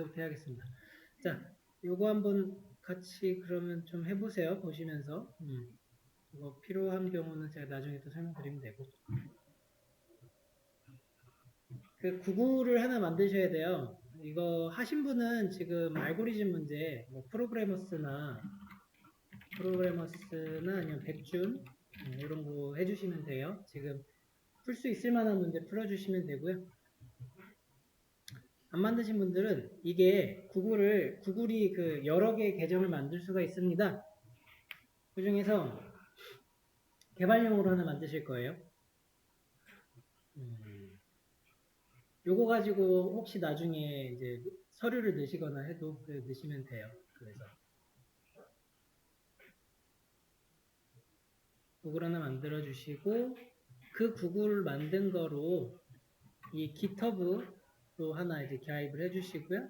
부터 해야겠습니다. 자, 요거 한번 같이 그러면 좀 해보세요. 보시면서. 이거 필요한 경우는 제가 나중에 또 설명드리면 되고. 그 구글을 하나 만드셔야 돼요. 이거 하신 분은 지금 알고리즘 문제, 뭐 프로그래머스나 아니면 백준 이런 거 해주시면 돼요. 지금 풀 수 있을 만한 문제 풀어주시면 되고요. 안 만드신 분들은 이게 구글이 그 여러 개의 계정을 만들 수가 있습니다. 그 중에서 개발용으로 하나 만드실 거예요. 요거 가지고 혹시 나중에 이제 서류를 넣으시거나 해도 넣으시면 돼요. 그래서 구글 하나 만들어 주시고 그 구글 만든 거로 이 GitHub도 하나 이제 가입을 해 주시고요.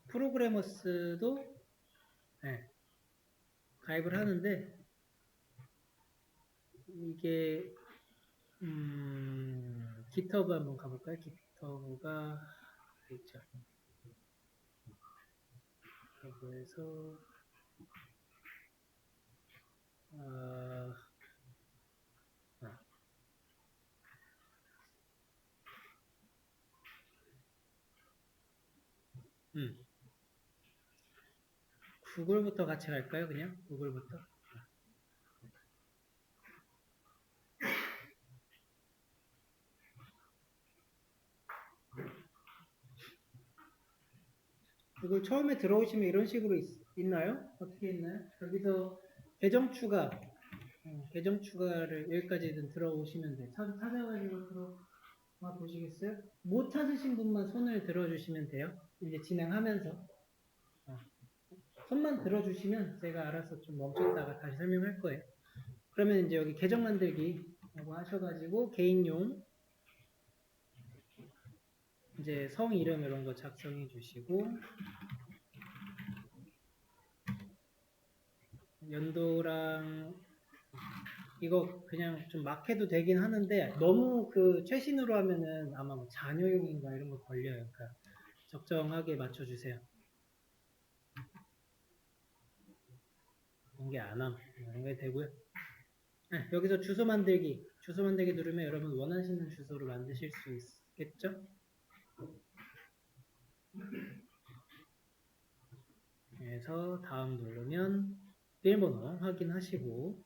프로그래머스도 네, 가입을 하는데 이게 GitHub 한번 가볼까요? GitHub가 있죠. GitHub에서 구글부터 같이 갈까요? 그냥 구글부터. 구글 처음에 들어오시면 이런 식으로 있나요? 어떻게 있나요? 여기서 계정 추가를 여기까지는 들어오시면 돼요. 찾아가지고 들어와 보시겠어요? 못 찾으신 분만 손을 들어주시면 돼요. 이제 진행하면서. 손만 들어주시면 제가 알아서 좀 멈췄다가 다시 설명할 거예요. 그러면 이제 여기 계정 만들기 라고 하셔가지고 개인용 이제 성 이름 이런 거 작성해 주시고 연도랑 이거 그냥 좀 막 해도 되긴 하는데 너무 그 최신으로 하면은 아마 뭐 자녀용인가 이런 거 걸려요. 그러니까 적정하게 맞춰주세요. 공개 안함 이런 게 되고요. 네, 여기서 주소 만들기 누르면 여러분 원하시는 주소로 만드실 수 있겠죠? 그래서 다음 누르면 비밀번호 확인하시고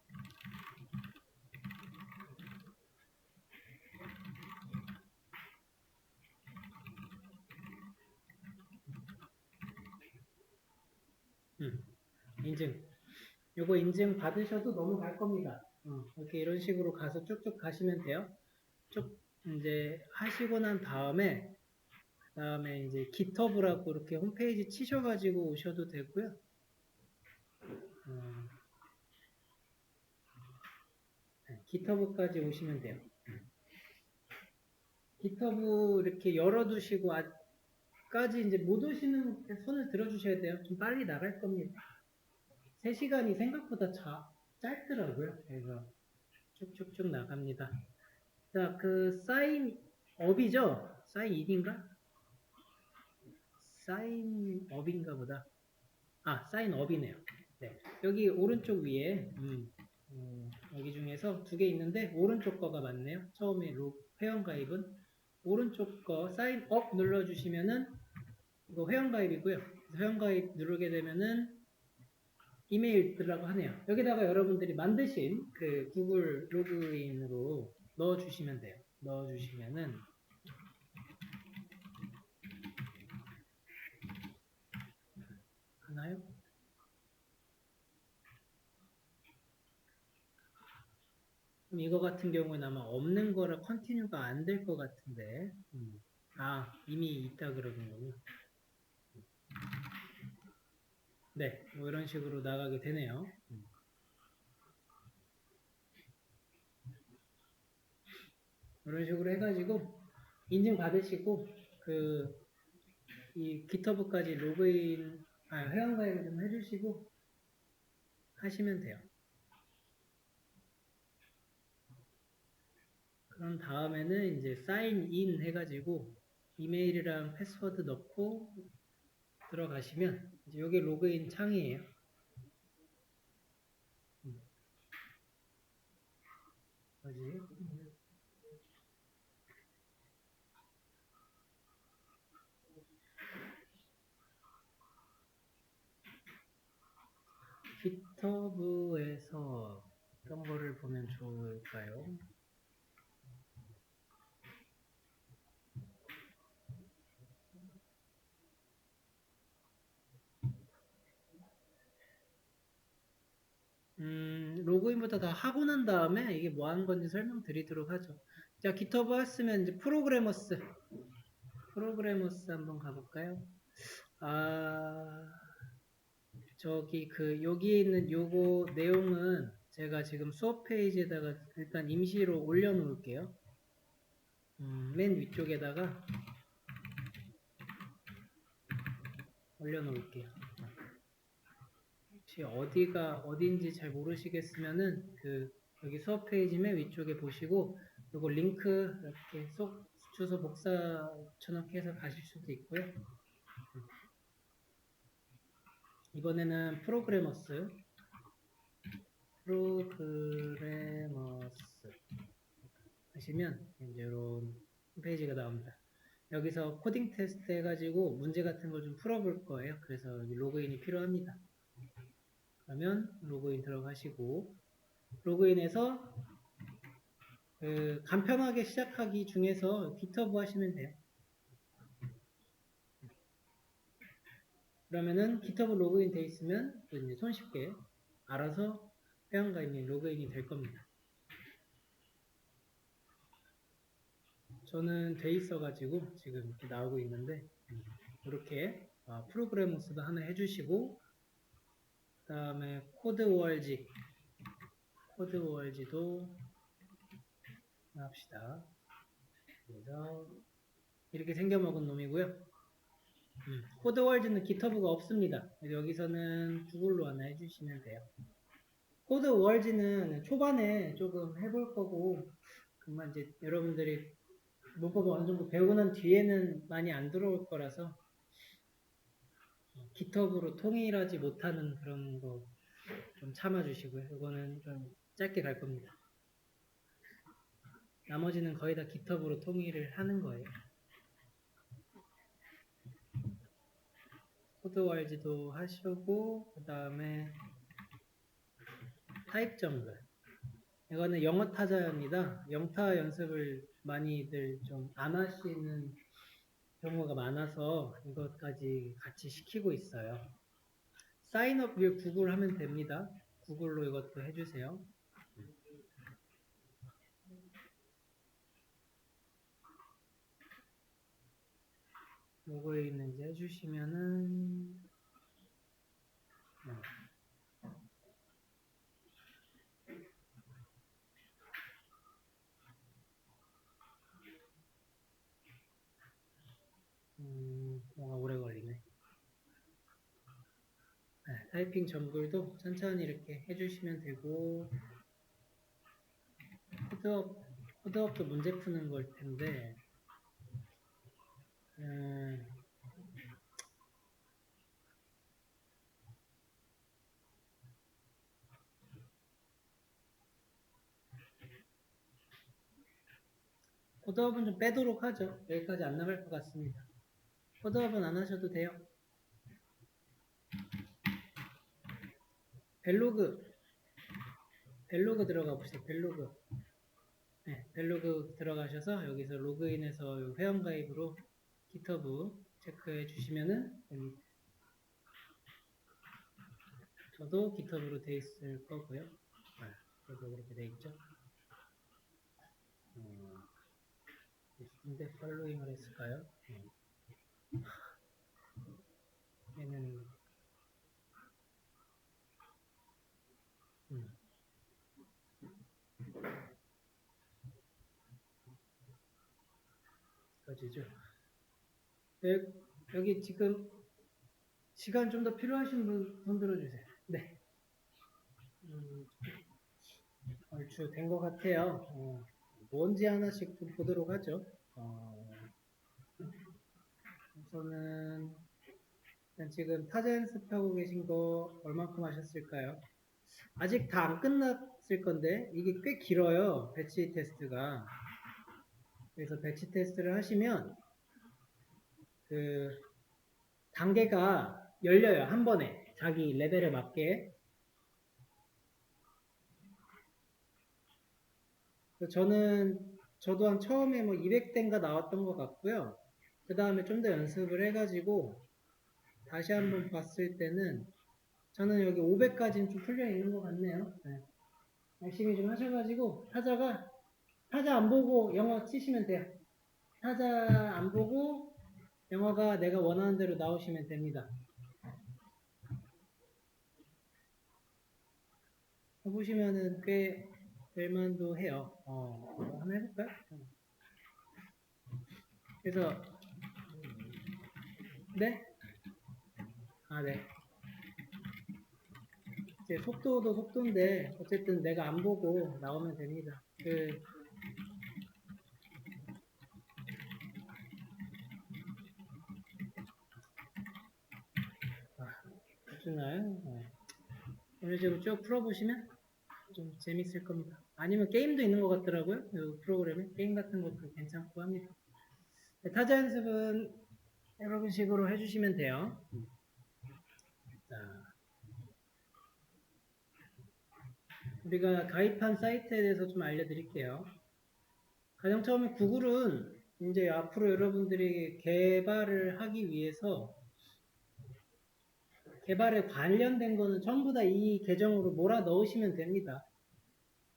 인증 요거 인증 받으셔도 넘어갈 겁니다. 이렇게 이런 식으로 가서 쭉쭉 가시면 돼요. 쭉 이제 하시고 난 다음에 이제 GitHub라고 이렇게 홈페이지 치셔가지고 오셔도 되고요. GitHub까지 오시면 돼요. GitHub 이렇게 열어두시고 까지 이제 못 오시는 손을 들어주셔야 돼요. 좀 빨리 나갈 겁니다. 3시간이 생각보다 짧더라고요. 그래서 쭉쭉쭉 나갑니다. 자, 그 사인업이죠? 사인인인가? 사인업인가 보다. 사인업이네요. 네. 여기 오른쪽 위에 여기 중에서 2개 있는데 오른쪽 거가 맞네요. 처음에 회원가입은 오른쪽 거 사인업 눌러주시면은 이거 회원가입이고요. 회원가입 누르게 되면은 이메일 들라고 하네요. 여기다가 여러분들이 만드신 그 구글 로그인으로 넣어주시면 돼요. 넣어주시면은 하나요? 그럼 이거 같은 경우는 아마 없는 거라 컨티뉴가 안 될 것 같은데 이미 있다 그러는군요. 네, 뭐 이런 식으로 나가게 되네요. 이런 식으로 해가지고 인증 받으시고 이 GitHub까지 로그인 회원가입 좀 해주시고 하시면 돼요. 그런 다음에는 이제 사인 인 해가지고 이메일이랑 패스워드 넣고 들어가시면 이제 여기 로그인 창이에요. 뭐지? 깃허브에서 어떤 거를 보면 좋을까요? 로그인부터 다 하고 난 다음에 이게 뭐 하는 건지 설명드리도록 하죠. 자, 깃허브 했으면 이제 프로그래머스 한번 가볼까요? 저기 여기에 있는 요거 내용은 제가 지금 수업 페이지에다가 일단 임시로 올려놓을게요. 맨 위쪽에다가 올려놓을게요. 혹시 어디가 어딘지 잘 모르시겠으면은 여기 수업 페이지 맨 위쪽에 보시고 요거 링크 이렇게 주소 복사 쳐넣기 해서 가실 수도 있고요. 이번에는 프로그래머스 하시면 이제 이런 홈페이지가 나옵니다. 여기서 코딩 테스트 해가지고 문제 같은 걸 좀 풀어볼 거예요. 그래서 여기 로그인이 필요합니다. 그러면 로그인 들어가시고 로그인해서 간편하게 시작하기 중에서 깃허브 하시면 돼요. 그러면은 깃허브 로그인 돼 있으면 이제 손쉽게 알아서 회원가입이 로그인이 될 겁니다. 저는 돼 있어가지고 지금 이렇게 나오고 있는데 이렇게 프로그래머스도 하나 해주시고 그 다음에 코드워즈도 합시다. 그래서 이렇게 생겨먹은 놈이고요. 코드워즈는 깃허브가 없습니다. 여기서는 구글로 하나 해주시면 돼요. 코드워즈는 초반에 조금 해볼 거고 그만 이제 여러분들이 문법을 어느 정도 배우고 난 뒤에는 많이 안 들어올 거라서 깃허브로 통일하지 못하는 그런 거 좀 참아주시고요. 이거는 좀 짧게 갈 겁니다. 나머지는 거의 다 깃허브로 통일을 하는 거예요. 코드와이즈도 하시고 그 다음에 타입 정글 이거는 영어 타자입니다. 영타 연습을 많이들 좀 안 하시는 경우가 많아서 이것까지 같이 시키고 있어요. 사인업 위에 구글 하면 됩니다. 구글로 이것도 해주세요. 로그인 이제 해주시면은 뭔가 오래 걸리네. 네, 타이핑 정글도 천천히 이렇게 해주시면 되고 코드업도 문제 푸는 걸 텐데 코드업은 좀 빼도록 하죠. 여기까지 안 나갈 것 같습니다. 코드업은 안 하셔도 돼요. 벨로그 들어가 보세요. 벨로그. 네, 벨로그 들어가셔서 여기서 로그인해서 회원가입으로 깃허브 체크해 주시면은 여기 저도 깃허브로 돼 있을 거고요. 저도 그렇게 돼 있죠. 근데 팔로잉을 했을까요? 얘는 거지죠. 여기 지금 시간 좀 더 필요하신 분 손 들어주세요. 네. 얼추 된 것 같아요. 뭔지 하나씩 좀 보도록 하죠. 저는 일단 지금 타자 연습하고 계신 거 얼만큼 하셨을까요? 아직 다 안 끝났을 건데 이게 꽤 길어요. 배치 테스트가. 그래서 배치 테스트를 하시면 그 단계가 열려요. 한 번에 자기 레벨에 맞게. 저도 한 처음에 뭐 200대인가 나왔던 것 같고요. 그 다음에 좀 더 연습을 해가지고 다시 한번 봤을 때는 저는 여기 500까지는 좀 풀려 있는 것 같네요. 네. 열심히 좀 하셔가지고 타자 안 보고 영어 치시면 돼요. 타자 안 보고 영어가 내가 원하는 대로 나오시면 됩니다. 해보시면은 꽤 될만도 해요. 한번 해볼까요? 그래서 네? 네. 이제 속도도 속도인데 어쨌든 내가 안 보고 나오면 됩니다. 보시나요? 이런 식으로 쭉 풀어보시면 좀 재밌을 겁니다. 아니면 게임도 있는 것 같더라고요. 이 프로그램에 게임 같은 것도 괜찮고 합니다. 타자 연습은 이런 식으로 해주시면 돼요. 자, 우리가 가입한 사이트에 대해서 좀 알려드릴게요. 가장 처음에 구글은 이제 앞으로 여러분들이 개발을 하기 위해서 개발에 관련된 거는 전부 다 이 계정으로 몰아 넣으시면 됩니다.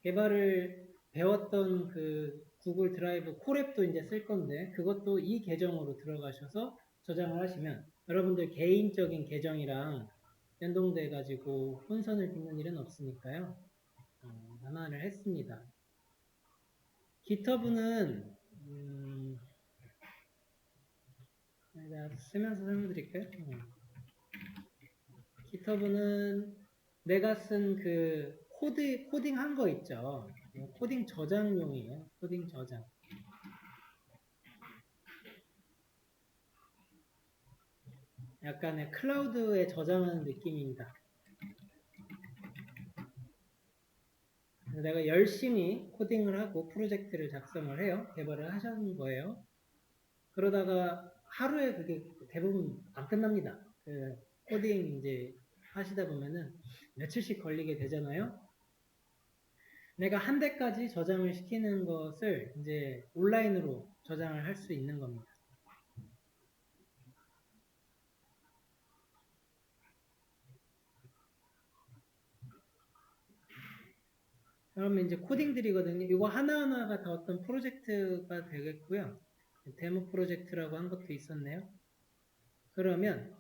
개발을 배웠던 그 구글 드라이브 콜앱도 이제 쓸 건데 그것도 이 계정으로 들어가셔서 저장을 하시면 여러분들 개인적인 계정이랑 연동돼 가지고 혼선을 빚는 일은 없으니까요. 완화를 했습니다. GitHub는 제가 쓰면서 설명드릴게요. GitHub는 내가 쓴 그 코딩 한 거 있죠. 코딩 저장용이에요. 코딩 저장. 약간의 클라우드에 저장하는 느낌입니다. 내가 열심히 코딩을 하고 프로젝트를 작성을 해요. 개발을 하시는 거예요. 그러다가 하루에 그게 대부분 안 끝납니다. 그 코딩 이제 하시다 보면은 며칠씩 걸리게 되잖아요. 내가 한 대까지 저장을 시키는 것을 이제 온라인으로 저장을 할 수 있는 겁니다. 그러면 이제 코딩들이거든요. 이거 하나하나가 다 어떤 프로젝트가 되겠고요. 데모 프로젝트라고 한 것도 있었네요. 그러면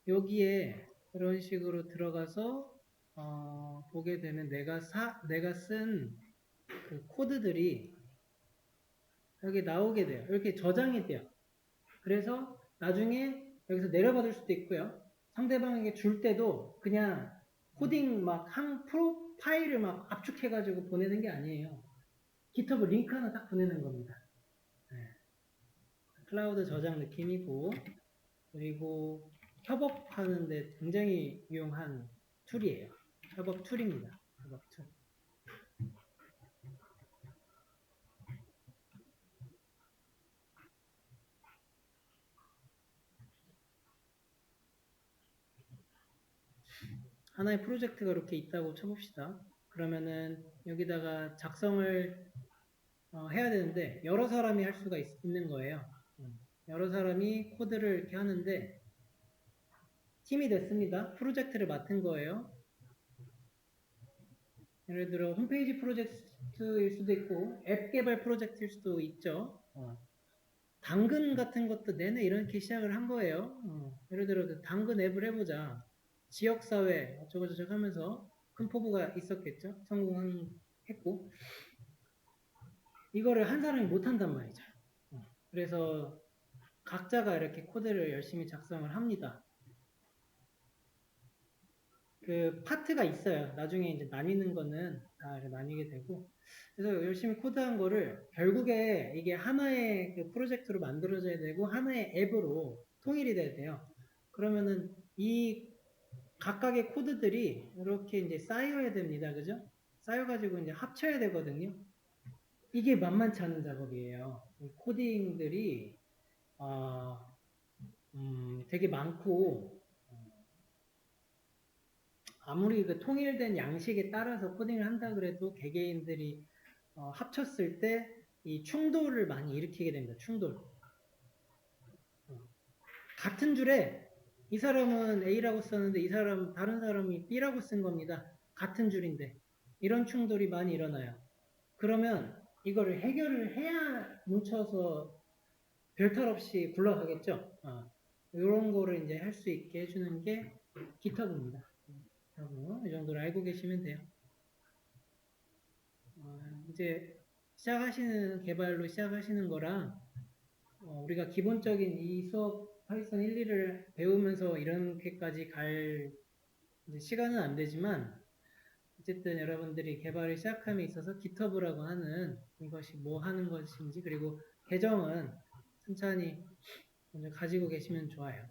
여기에 이런 식으로 들어가서 보게 되면 내가 쓴 그 코드들이 여기 나오게 돼요. 이렇게 저장이 돼요. 그래서 나중에 여기서 내려받을 수도 있고요. 상대방에게 줄 때도 그냥 코딩 막 한 파일을 막 압축해가지고 보내는 게 아니에요. GitHub 링크 하나 딱 보내는 겁니다. 네. 클라우드 저장 느낌이고, 그리고 협업하는데 굉장히 유용한 툴이에요. 협업 툴입니다. 협업 툴. 하나의 프로젝트가 이렇게 있다고 쳐봅시다. 그러면은 여기다가 작성을 해야 되는데 여러 사람이 할 수가 있는 거예요. 여러 사람이 코드를 이렇게 하는데 팀이 됐습니다. 프로젝트를 맡은 거예요. 예를 들어 홈페이지 프로젝트일 수도 있고 앱 개발 프로젝트일 수도 있죠. 당근 같은 것도 내내 이렇게 시작을 한 거예요. 예를 들어 당근 앱을 해보자. 지역사회 어쩌고저쩌고 하면서 큰 포부가 있었겠죠. 성공했고 이거를 한 사람이 못한단 말이죠. 그래서 각자가 이렇게 코드를 열심히 작성을 합니다. 그 파트가 있어요. 나중에 이제 나뉘는 거는 다 나뉘게 되고 그래서 열심히 코드한 거를 결국에 이게 하나의 그 프로젝트로 만들어져야 되고 하나의 앱으로 통일이 돼야 돼요. 그러면은 이 각각의 코드들이 이렇게 이제 쌓여야 됩니다. 그죠? 쌓여가지고 이제 합쳐야 되거든요. 이게 만만치 않은 작업이에요. 이 코딩들이, 되게 많고, 아무리 그 통일된 양식에 따라서 코딩을 한다 그래도 개개인들이 합쳤을 때 이 충돌을 많이 일으키게 됩니다. 충돌. 같은 줄에 이 사람은 A라고 썼는데 이 사람 다른 사람이 B라고 쓴 겁니다. 같은 줄인데 이런 충돌이 많이 일어나요. 그러면 이거를 해결을 해야 뭉쳐서 별탈 없이 굴러가겠죠. 이런 거를 이제 할 수 있게 해주는 게 GitHub입니다. 이 정도로 알고 계시면 돼요. 이제 시작하시는 개발로 시작하시는 거랑 우리가 기본적인 이 수업 파이썬 1, 2를 배우면서 이렇게까지 갈 이제 시간은 안 되지만 어쨌든 여러분들이 개발을 시작함에 있어서 GitHub라고 하는 이것이 뭐 하는 것인지 그리고 계정은 천천히 먼저 가지고 계시면 좋아요.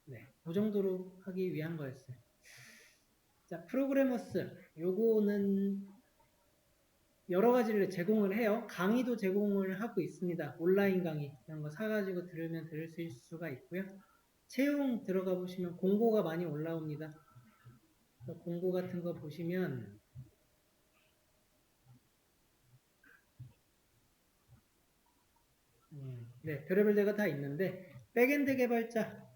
네, 그 정도로 하기 위한 거였어요. 자, 프로그래머스 요거는 여러 가지를 제공을 해요. 강의도 제공을 하고 있습니다. 온라인 강의 이런 거 사가지고 들으면 들을 수 있을 수가 있고요. 채용 들어가 보시면 공고가 많이 올라옵니다. 공고 같은 거 보시면 네, 별의별 데가 다 있는데 백엔드 개발자,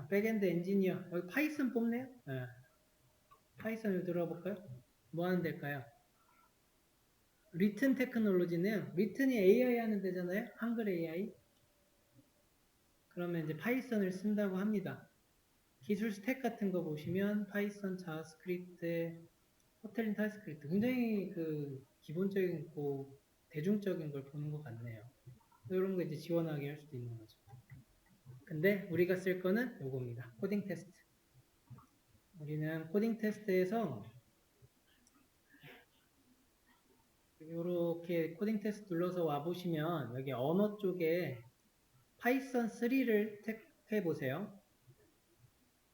백엔드 엔지니어 여기 파이썬 뽑네요. 네. 파이썬을 들어볼까요? 뭐 하는 데일까요? 리튼 테크놀로지네요. 리튼이 AI 하는 데잖아요. 한글 AI. 그러면 이제 파이썬을 쓴다고 합니다. 기술 스택 같은 거 보시면 파이썬, 자바스크립트, 코틀린 타입스크립트 굉장히 그 기본적인 고 대중적인 걸 보는 것 같네요. 이런 거 이제 지원하게 할 수도 있는 거죠. 근데 우리가 쓸 거는 요겁니다. 코딩 테스트. 우리는 코딩 테스트에서 이렇게 코딩 테스트 눌러서 와 보시면 여기 언어 쪽에 파이썬 3를 택해 보세요.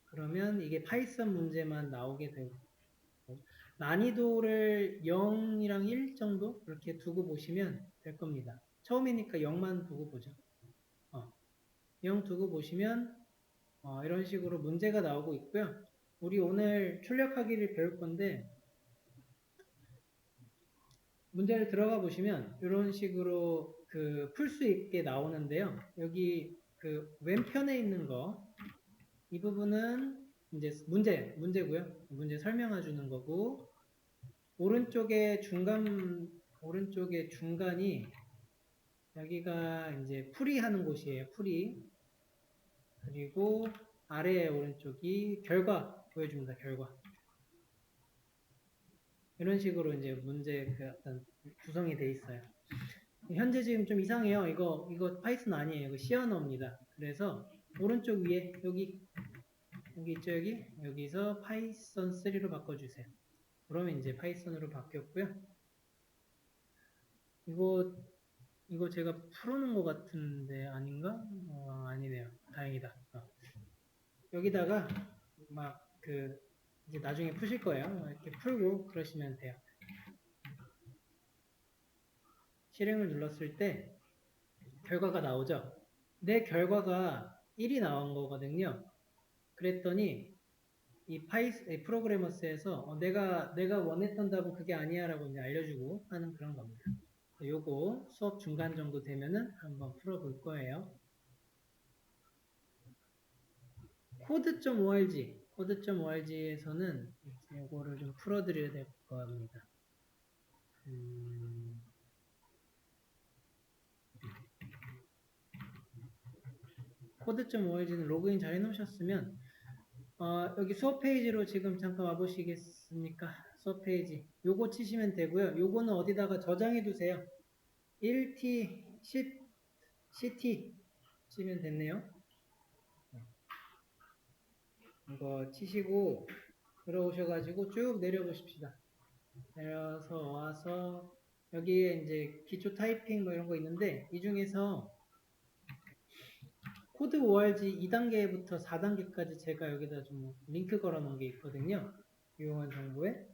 그러면 이게 파이썬 문제만 나오게 되고 난이도를 0이랑 1 정도 그렇게 두고 보시면 될 겁니다. 처음이니까 0만 두고 보죠. 0 두고 보시면 이런 식으로 문제가 나오고 있고요. 우리 오늘 출력하기를 배울 건데 문제를 들어가 보시면 이런 식으로 그 풀 수 있게 나오는데요. 여기 그 왼편에 있는 거 이 부분은 이제 문제고요. 문제 설명해 주는 거고 오른쪽에 중간이 여기가 이제 풀이 하는 곳이에요. 풀이. 그리고 아래 오른쪽이 결과 보여줍니다. 결과. 이런 식으로 이제 문제 그 어떤 구성이 돼 있어요. 현재 지금 좀 이상해요. 이거 파이썬 아니에요. 이거 C 언어입니다. 그래서 오른쪽 위에 여기 있죠. 여기서 파이썬 3로 바꿔주세요. 그러면 이제 파이썬으로 바뀌었고요. 이거 제가 풀어놓은 것 같은데 아닌가? 아니네요. 다행이다. 여기다가 막 이제 나중에 푸실 거예요. 이렇게 풀고 그러시면 돼요. 실행을 눌렀을 때 결과가 나오죠. 내 결과가 1이 나온 거거든요. 그랬더니 이 프로그래머스에서 내가 원했던 답은 그게 아니야라고 이제 알려주고 하는 그런 겁니다. 요거 수업 중간 정도 되면은 한번 풀어볼 거예요. 코드.org에서는 요거를 좀 풀어드려야 될 겁니다. 코드.org는 로그인 잘 해놓으셨으면 여기 수업 페이지로 지금 잠깐 와보시겠습니까? 수업 페이지 요거 치시면 되고요. 요거는 어디다가 저장해 두세요. 1T, 10, CT 치면 됐네요. 이거 치시고 들어오셔가지고 쭉 내려보십시다. 내려서 와서 여기에 이제 기초 타이핑 뭐 이런 거 있는데 이 중에서 코드 ORG 2단계부터 4단계까지 제가 여기다 좀 링크 걸어 놓은 게 있거든요. 유용한 정보에.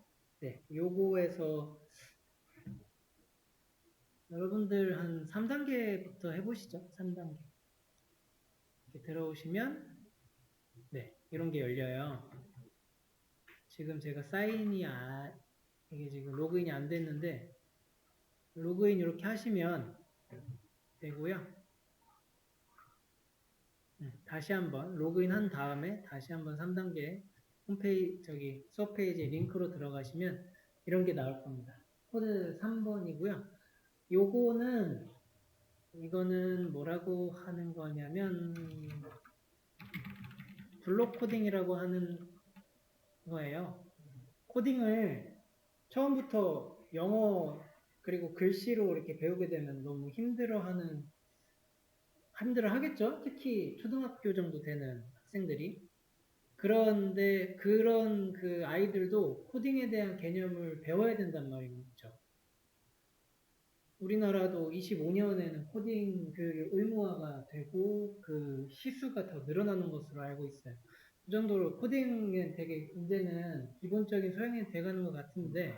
네, 요거에서 여러분들 한 3단계부터 해보시죠. 3단계. 이렇게 들어오시면, 네, 이런 게 열려요. 지금 제가 이게 지금 로그인이 안 됐는데, 로그인 이렇게 하시면 되고요. 다시 한번 로그인 한 다음에 다시 한번 3단계 홈페이지, 수업 페이지 링크로 들어가시면 이런 게 나올 겁니다. 코드 3번이고요. 이거는 뭐라고 하는 거냐면, 블록 코딩이라고 하는 거예요. 코딩을 처음부터 영어 그리고 글씨로 이렇게 배우게 되면 너무 힘들어 하겠죠? 특히 초등학교 정도 되는 학생들이. 그런데 그런 그 아이들도 코딩에 대한 개념을 배워야 된단 말이죠. 우리나라도 25년에는 코딩 그 의무화가 되고 그 시수가 더 늘어나는 것으로 알고 있어요. 그 정도로 코딩은 되게 이제는 기본적인 소양이 돼가는 것 같은데,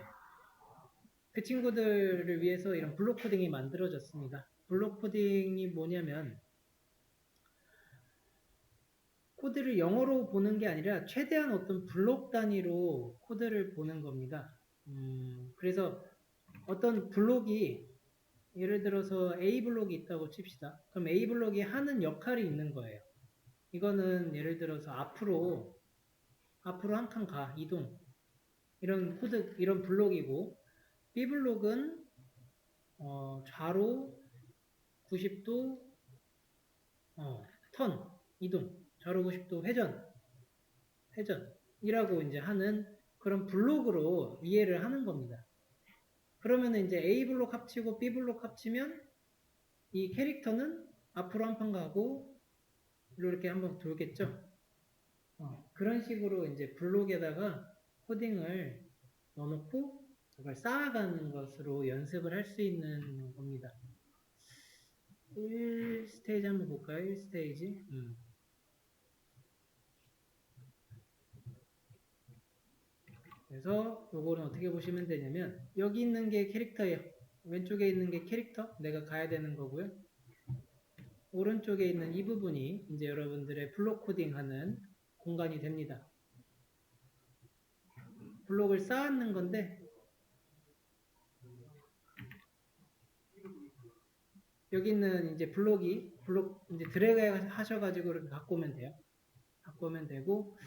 그 친구들을 위해서 이런 블록 코딩이 만들어졌습니다. 블록 코딩이 뭐냐면 코드를 영어로 보는 게 아니라 최대한 어떤 블록 단위로 코드를 보는 겁니다. 그래서 어떤 블록이 예를 들어서 A 블록이 있다고 칩시다. 그럼 A 블록이 하는 역할이 있는 거예요. 이거는 예를 들어서 앞으로 한 칸 가, 이동. 이런 블록이고, B 블록은 좌로 90도 턴, 이동. 좌로 90도 회전이라고 이제 하는 그런 블록으로 이해를 하는 겁니다. 그러면 이제 A 블록 합치고 B 블록 합치면 이 캐릭터는 앞으로 한 판 가고 이렇게 한번 돌겠죠. 그런 식으로 이제 블록에다가 코딩을 넣어놓고 그걸 쌓아가는 것으로 연습을 할 수 있는 겁니다. 1스테이지 한번 볼까요? 1스테이지. 그래서 요거는 어떻게 보시면 되냐면, 여기 있는 게 캐릭터예요. 왼쪽에 있는 게 캐릭터, 내가 가야 되는 거고요. 오른쪽에 있는 이 부분이 이제 여러분들의 블록 코딩하는 공간이 됩니다. 블록을 쌓는 건데, 여기 있는 이제 블록 이제 드래그 하셔가지고 이렇게 갖고 오면 돼요. 갖고 오면 되고,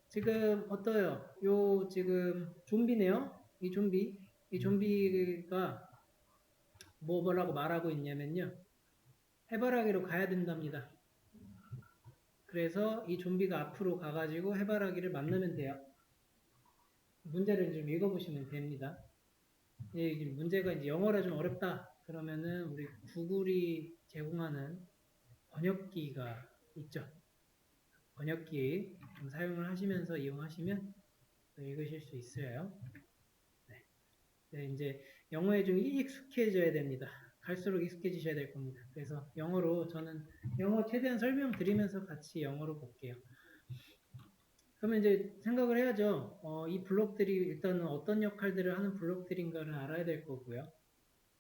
지금 어떠요? 지금 좀비네요? 이 좀비가 뭐라고 말하고 있냐면요. 해바라기로 가야 된답니다. 그래서 이 좀비가 앞으로 가가지고 해바라기를 만나면 돼요. 문제를 좀 읽어보시면 됩니다. 문제가 이제 영어라 좀 어렵다. 그러면은 우리 구글이 제공하는 번역기가 있죠. 번역기 좀 사용을 하시면서 이용하시면 읽으실 수 있어요. 네, 이제 영어에 좀 익숙해져야 됩니다. 갈수록 익숙해지셔야 될 겁니다. 그래서 저는 영어 최대한 설명드리면서 같이 영어로 볼게요. 그러면 이제 생각을 해야죠. 이 블록들이 일단은 어떤 역할들을 하는 블록들인가를 알아야 될 거고요.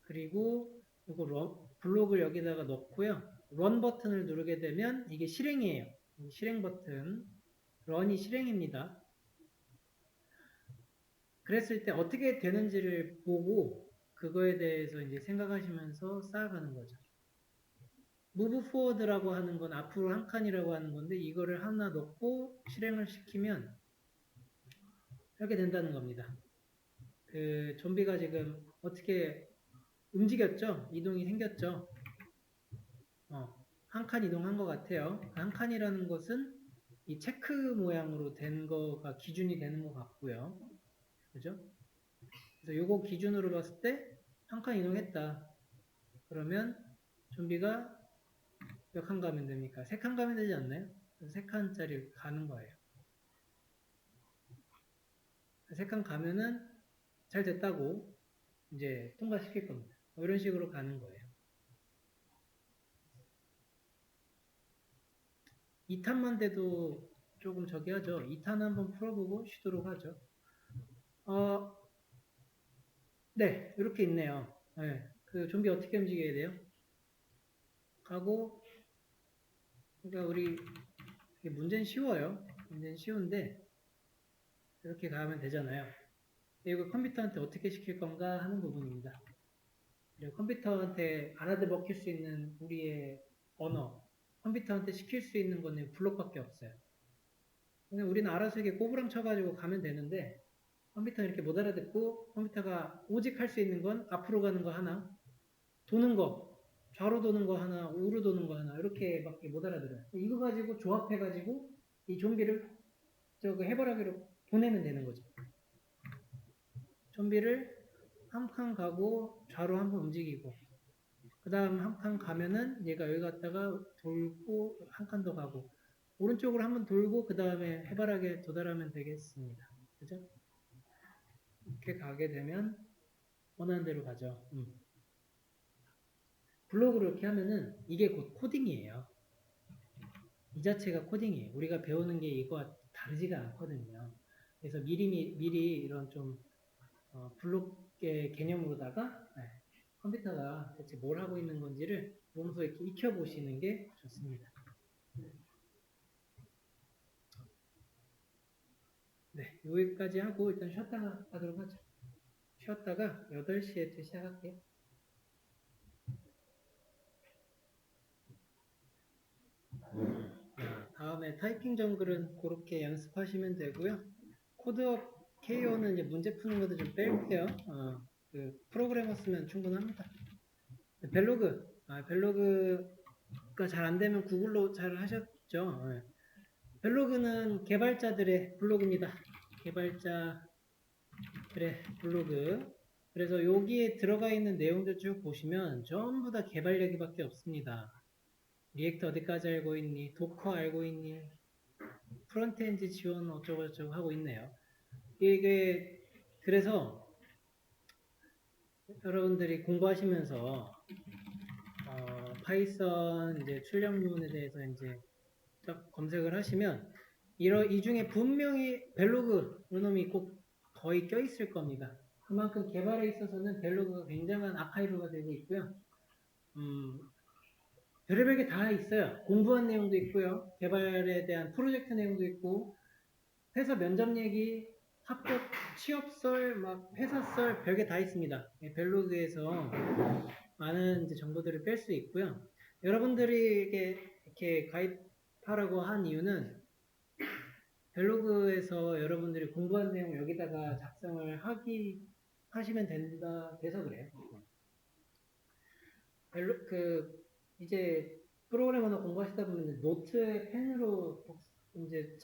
그리고 블록을 여기다가 넣고요. 런 버튼을 누르게 되면 이게 실행이에요. 실행 버튼. 런이 실행입니다. 그랬을 때 어떻게 되는지를 보고 그거에 대해서 이제 생각하시면서 쌓아가는 거죠. move forward라고 하는 건 앞으로 한 칸이라고 하는 건데, 이거를 하나 넣고 실행을 시키면 이렇게 된다는 겁니다. 그 좀비가 지금 어떻게 움직였죠? 이동이 생겼죠? 한 칸 이동한 것 같아요. 한 칸이라는 것은 이 체크 모양으로 된 거가 기준이 되는 것 같고요. 그죠? 그래서 요거 기준으로 봤을 때 한 칸 이동했다. 그러면 좀비가 몇 칸 가면 됩니까? 3칸 가면 되지 않나요? 3칸짜리 가는 거예요. 3칸 가면은 잘 됐다고 이제 통과시킬 겁니다. 이런 식으로 가는 거예요. 2탄만 돼도 조금 저기 하죠. 2탄 한번 풀어보고 쉬도록 하죠. 네, 이렇게 있네요. 네, 그 좀비 어떻게 움직여야 돼요? 가고, 그러니까 우리 문제는 쉬워요. 문제는 쉬운데 이렇게 가면 되잖아요. 이거 컴퓨터한테 어떻게 시킬 건가 하는 부분입니다. 그리고 컴퓨터한테 알아들 먹힐 수 있는 우리의 언어, 컴퓨터한테 시킬 수 있는 거는 블록밖에 없어요. 그냥 우리는 알아서 이렇게 꼬부랑 쳐가지고 가면 되는데 컴퓨터는 이렇게 못 알아듣고 컴퓨터가 오직 할 수 있는 건 앞으로 가는 거 하나, 도는 거, 좌로 도는 거 하나, 우로 도는 거 하나 이렇게밖에 못 알아들어요. 이거 가지고 조합해가지고 이 좀비를 저그 해바라기로 보내면 되는 거죠. 좀비를 한 칸 가고 좌로 한번 움직이고 그 다음 한 칸 가면은 얘가 여기 갔다가 돌고 한 칸 더 가고 오른쪽으로 한번 돌고 그 다음에 해바라기에 도달하면 되겠습니다. 그죠? 이렇게 가게 되면 원하는 대로 가죠. 블록으로 이렇게 하면은 이게 곧 코딩이에요. 이 자체가 코딩이에요. 우리가 배우는 게 이거와 다르지가 않거든요. 그래서 미리 이런 좀 블록의 개념으로다가 컴퓨터가 대체 뭘 하고 있는 건지를 몸소 이렇게 익혀보시는 게 좋습니다. 네, 여기까지 하고 일단 쉬었다가 하도록 하죠. 쉬었다가 8시에 또 시작할게요. 다음에 타이핑 정글은 그렇게 연습하시면 되고요. 코드업 KO는 이제 문제 푸는 것도 좀 뺄게요. 그 프로그래머 쓰면 충분합니다. 벨로그가 잘 안 되면 구글로 잘 하셨죠. 벨로그는 개발자들의 블로그입니다. 개발자들의 블로그. 그래서 여기에 들어가 있는 내용들 쭉 보시면 전부 다 개발 얘기밖에 없습니다. 리액터 어디까지 알고 있니? 도커 알고 있니? 프론트엔드 지원 어쩌고저쩌고 하고 있네요. 이게 그래서 여러분들이 공부하시면서 파이썬 이제 출력문에 대해서 이제 딱 검색을 하시면 이 중에 분명히 벨로그 이놈이 꼭 거의 껴있을 겁니다. 그만큼 개발에 있어서는 벨로그가 굉장한 아카이브가 되고 있고요. 별의별 게 다 있어요. 공부한 내용도 있고요. 개발에 대한 프로젝트 내용도 있고 회사 면접 얘기, 합격 취업설, 막 회사설 별게 다 있습니다. 벨로그에서 많은 이제 정보들을 뺄 수 있고요. 여러분들이 이렇게 가입하라고 한 이유는 벨로그에서 여러분들이 공부한 내용 여기다가 작성을 하시면 된다 돼서 그래요. 이제 프로그래머나 공부하시다 보면 노트에 펜으로 이제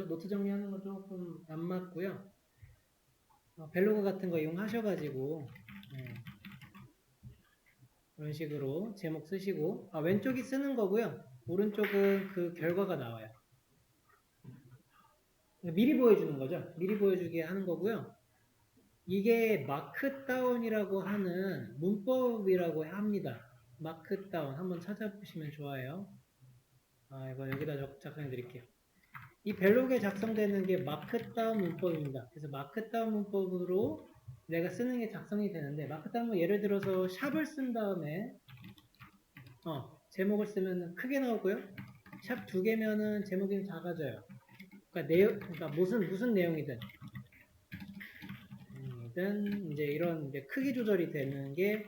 노트 정리하는 건 조금 안 맞고요. 벨로그 같은 거 이용하셔가지고 이런 식으로 제목 쓰시고 왼쪽이 쓰는 거고요. 오른쪽은 그 결과가 나와요. 미리 보여주는 거죠. 미리 보여주게 하는 거고요. 이게 마크다운이라고 하는 문법이라고 합니다. 마크다운 한번 찾아보시면 좋아요. 이거 여기다 작성해 드릴게요. 이 벨로그에 작성되는 게 마크다운 문법입니다. 그래서 마크다운 문법으로 내가 쓰는 게 작성이 되는데 마크다운 예를 들어서 샵을 쓴 다음에 제목을 쓰면 크게 나오고요. 샵 2개면은 제목이 작아져요. 그러니까 무슨 내용이든 이제 이런 이제 크기 조절이 되는 게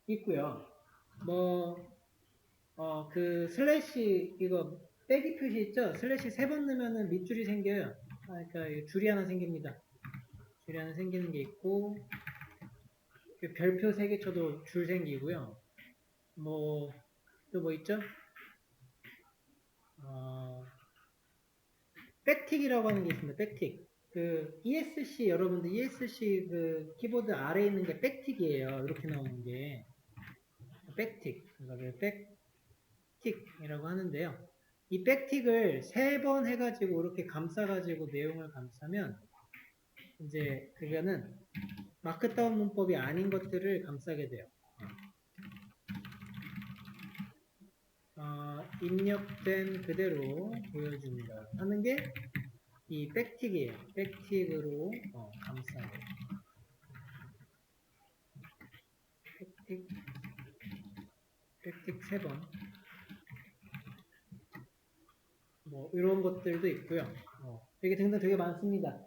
있고요. 그 슬래시 이거 빼기 표시 있죠? 슬래시 3번 넣으면은 밑줄이 생겨요. 그러니까 줄이 하나 생깁니다. 줄이 하나 생기는 게 있고 그 별표 3개 쳐도 줄 생기고요. 또 뭐 있죠? 백틱이라고 하는 게 있습니다. 백틱. 그 ESC 여러분들 ESC 그 키보드 아래에 있는 게 백틱이에요. 이렇게 나오는 게 백틱. 그러니까 백틱이라고 하는데요. 이 백틱을 3번 해가지고 이렇게 감싸가지고 내용을 감싸면 이제 그거는 마크다운 문법이 아닌 것들을 감싸게 돼요. 입력된 그대로 보여준다 하는 게 이 백틱이에요. 백틱으로 감싸고 백틱 3번 뭐 이런 것들도 있고요. 되게 등등 되게 많습니다.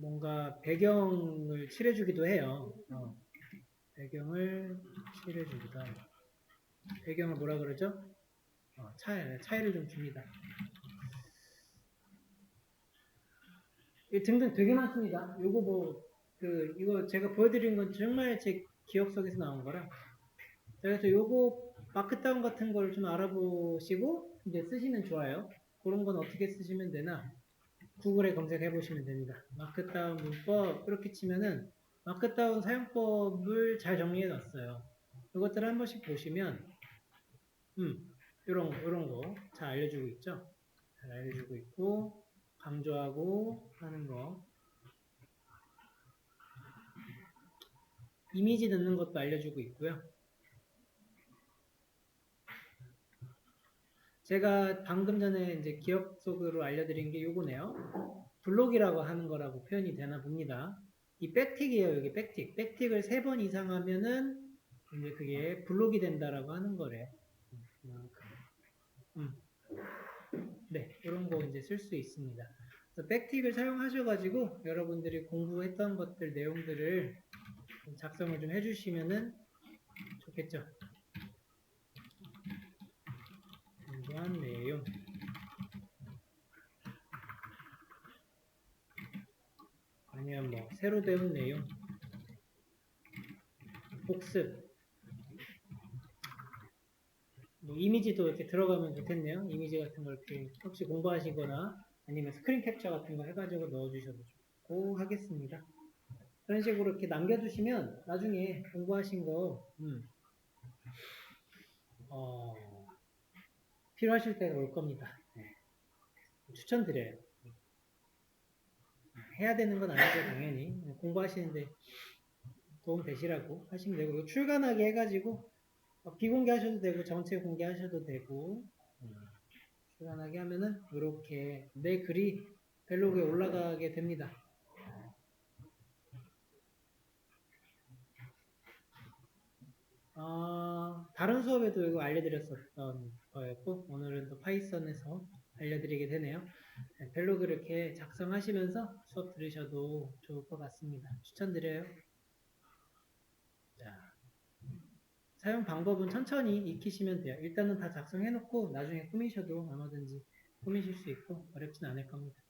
뭔가 배경을 칠해주기도 해요. 배경을 칠해주기도 하고. 배경을 뭐라 그러죠? 차이를 좀 줍니다. 등등 되게 많습니다. 이거 제가 보여드린 건 정말 제 기억 속에서 나온 거라. 그래서 요거 마크다운 같은 걸 좀 알아보시고 이제 쓰시면 좋아요. 그런 건 어떻게 쓰시면 되나? 구글에 검색해 보시면 됩니다. 마크다운 문법 이렇게 치면은 마크다운 사용법을 잘 정리해 놨어요. 이것들을 한 번씩 보시면 이런 거 잘 알려주고 있죠. 잘 알려주고 있고 강조하고 하는 거 이미지 넣는 것도 알려주고 있고요. 제가 방금 전에 이제 기억 속으로 알려드린 게 요거네요. 블록이라고 하는 거라고 표현이 되나 봅니다. 이 백틱이에요. 여기 백틱. 백틱을 3번 이상 하면은 이제 그게 블록이 된다라고 하는 거래. 네, 이런 거 이제 쓸 수 있습니다. 그래서 백틱을 사용하셔가지고 여러분들이 공부했던 것들 내용들을 작성을 좀 해주시면은 좋겠죠. 공부한 내용. 아니면 뭐 새로 배운 내용. 복습. 뭐 이미지도 이렇게 들어가면 좋겠네요. 이미지 같은 걸 이렇게 혹시 공부하시거나 아니면 스크린 캡처 같은 거 해가지고 넣어주셔도 좋고 하겠습니다. 그런 식으로 이렇게 남겨두시면 나중에 공부하신 거 필요하실 때가 올 겁니다. 네. 추천드려요. 해야 되는 건 아니죠, 당연히. 공부하시는데 도움 되시라고 하시면 되고 출간하게 해가지고 비공개 하셔도 되고 전체 공개하셔도 되고 출간하게 하면은 이렇게 내 글이 블로그에 올라가게 됩니다. 다른 수업에도 이거 알려드렸었던 거였고 오늘은 또 파이썬에서 알려드리게 되네요. 블로그 이렇게 작성하시면서 수업 들으셔도 좋을 것 같습니다. 추천드려요. 자, 사용 방법은 천천히 익히시면 돼요. 일단은 다 작성해놓고 나중에 꾸미셔도 얼마든지 꾸미실 수 있고 어렵진 않을 겁니다.